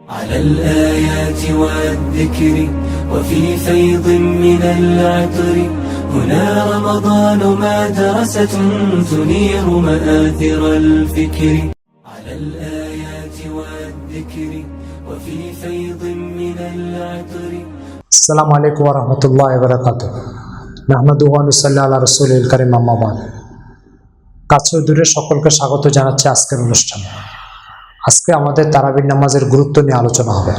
على الآيات والذكر وفي فيض من العطر هنا رمضان مدرسة تنير مآثر الفكر على الآيات والذكر وفي فيض من العطر السلام عليكم ورحمة الله وبركاته نحمده ونصلي على رسوله الكريم أما بعد কাছে ও দূরে সকলকে স্বাগত জানাচ্ছি আজকের অনুষ্ঠানে। আজকে আমাদের তারাবির নামাজের গুরুত্ব নিয়ে আলোচনা হবে।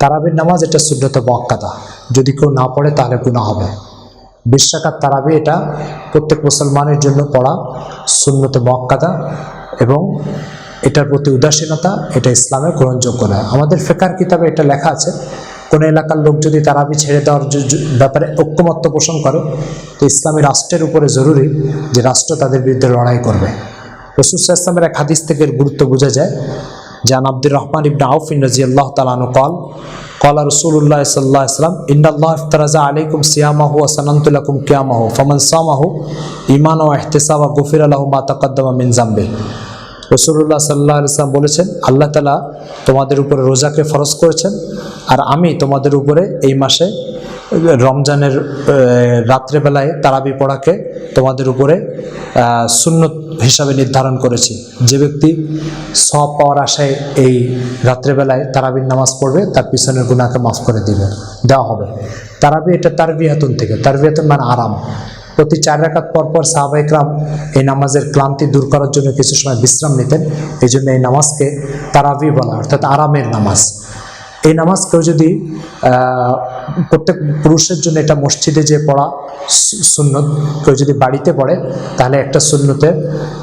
তারাবির নামাজ এটা সুন্নত মুআক্কাদা, যদি কেউ না পড়ে তাহলে গুনাহ হবে। 20 রাকাত তারাবি এটা প্রত্যেক মুসলমানের জন্য পড়া সুন্নত মুআক্কাদা এবং এটার প্রতি উদাসীনতা এটা ইসলামে গ্রহণযোগ্য নয়। আমাদের ফিকহ কিতাবে এটা লেখা আছে, কোন এলাকার লোক যদি তারাবি ছেড়ে দেওয়ার ব্যাপারে ঐক্যমত্য পোষণ করে তো ইসলামী রাষ্ট্রের উপরে জরুরি যে রাষ্ট্র তাদের বিরুদ্ধে লড়াই করবে। রাসূল সাল্লাল্লাহু আলাইহি ওয়াসাল্লামের এক হাদিস থেকে এর গুরুত্ব বোঝা যায়। জান আব্দুর রহমান ইবনে আউফ রাদিয়াল্লাহু তাআলা আনহু قال رسول الله صلى الله عليه وسلم ان الله افترض عليكم صيامه وسننت لكم قيامه فمن صامه ايمانا واحتسابا غفر له ما تقدم من ذنبه। রাসূলুল্লাহ সাল্লাল্লাহু আলাইহি ওয়াসাল্লাম বলেছেন, আল্লাহ তাআলা তোমাদের উপরে রোজাকে ফরজ করেছেন আর আমি তোমাদের উপরে এই মাসে রমজানের রাত্রেবেলায় তারাবি পড়াকে তোমাদের উপরে সুন্নত হিসাবে নির্ধারণ করেছি। যে ব্যক্তি সওয়াব পাওয়ার আশায় এই রাত্রেবেলায় তারাবির নামাজ পড়বে তার পিছনের গুনাহকে মাফ করে দেওয়া হবে। তারাবি এটা তারবিয়াতুন থেকে, তারবিয়াতুন মানে আরাম। প্রতি 4 রাকাত পর সাহাবায়ে কেরাম এই নামাজের ক্লান্তি দূর করার জন্য কিছু সময় বিশ্রাম নিতেন। এই জন্য এই নামাজকে তারাবি বলা, অর্থাৎ আরামের নামাজ। এই নামাজ কেউ যদি প্রত্যেক পুরুষের জন্য এটা মসজিদে যে পড়া সুন্নত, কেউ যদি বাড়িতে পড়ে তাহলে একটা সুন্নতের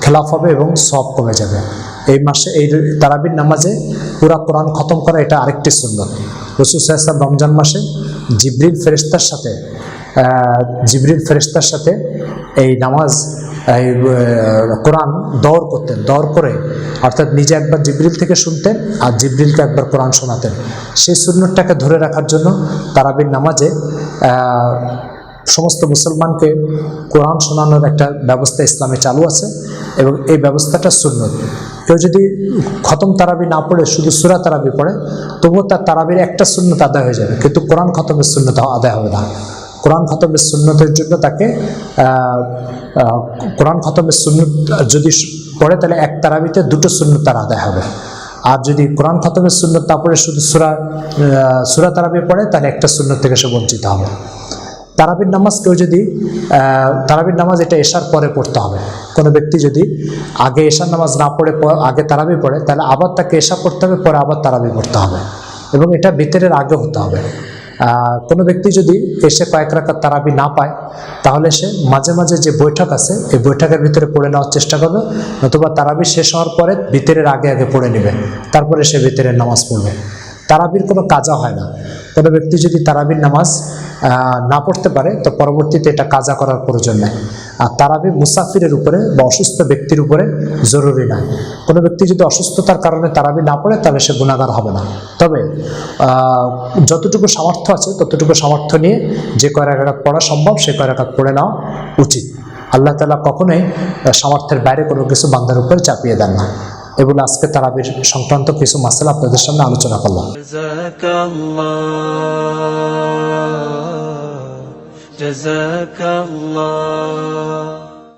খেলাফ হবে এবং সওয়াব কমে যাবে। এই মাসে এই তারাবির নামাজে পুরা কোরআন খতম করা এটা আরেকটি সুন্নত। রাসূল সাল্লাল্লাহু আলাইহি ওয়াসাল্লাম রমজান মাসে জিবরিল ফেরেশতার সাথে এই নামাজ কোরআন দৌড় করতেন, দৌড় করে অর্থাৎ নিজে একবার জিবরিল থেকে শুনতেন আর জিবরিলকে একবার কোরআন শোনাতেন। সেই সুন্নতটাকে ধরে রাখার জন্য তারাবির নামাজে সমস্ত মুসলমানকে কোরআন শোনানোর একটা ব্যবস্থা ইসলামে চালু আছে এবং এই ব্যবস্থাটা সুন্নত। কেউ যদি খতম তারাবি না পড়ে শুধু সূরা তারাবি পড়ে তবুও তার তারাবির একটা সুন্নত আদায় হয়ে যাবে, কিন্তু কোরআন খতমের সুন্নত আদায় হবে না। কোরআন খতমের সুন্নতের জন্য তাকে কোরআন খতমের সুন্নত যদি পড়ে তাহলে এক তারাবিতে 2টো সুন্নত তার আদায় হবে। আর যদি কোরআন খতমের সুন্নত না পড়ে শুধু সূরা তারাবি পড়ে তাহলে একটা সুন্নত থেকে সে বঞ্চিত হবে। তারাবির নামাজ কেউ যদি তারাবির নামাজ এটা এশার পরে পড়তে হবে। কোনো ব্যক্তি যদি আগে এশার নামাজ না পড়ে আগে তারাবি পড়ে তাহলে আবার তাকে এশা পড়তে হবে, পরে আবার তারাবি পড়তে হবে এবং এটা বিতরের আগে হতে হবে। কোনো ব্যক্তি যদি এসে কয়েক রাকাত তারাবি না পায় তাহলে সে মাঝে মাঝে যে বৈঠক আছে এই বৈঠকের ভিতরে পড়ে নেওয়ার চেষ্টা করবে, নতুবা তারাবি শেষ হওয়ার পরে বিতরের আগে পড়ে নেবে, তারপরে সে বিতরের নামাজ পড়বে। তারাবির কোনো কাজা হয় না। কোনো ব্যক্তি যদি তারাবির নামাজ না পড়তে পারে তো পরবর্তীতে এটা কাজা করার প্রয়োজন নেই। আর তারাবি মুসাফিরের উপরে বা অসুস্থ ব্যক্তির উপরে জরুরি নয়। কোনো ব্যক্তি যদি অসুস্থতার কারণে তারাবি না পড়ে তাহলে সে গুনাহগার হবে না। তবে যতটুকু সামর্থ্য আছে ততটুকু সামর্থ্য নিয়ে যে কয় রাকাত পড়া সম্ভব সে কয় রাকাত পড়ে নেওয়া উচিত। আল্লাহ তাআলা কখনোই সামর্থ্যের বাইরে কোনো কিছু বান্দার উপরে চাপিয়ে দেন না। এগুলো আজকে তারাবির সংক্রান্ত কিছু মাসআলা আপনাদের সামনে আলোচনা করলাম। জাযাকাল্লাহ।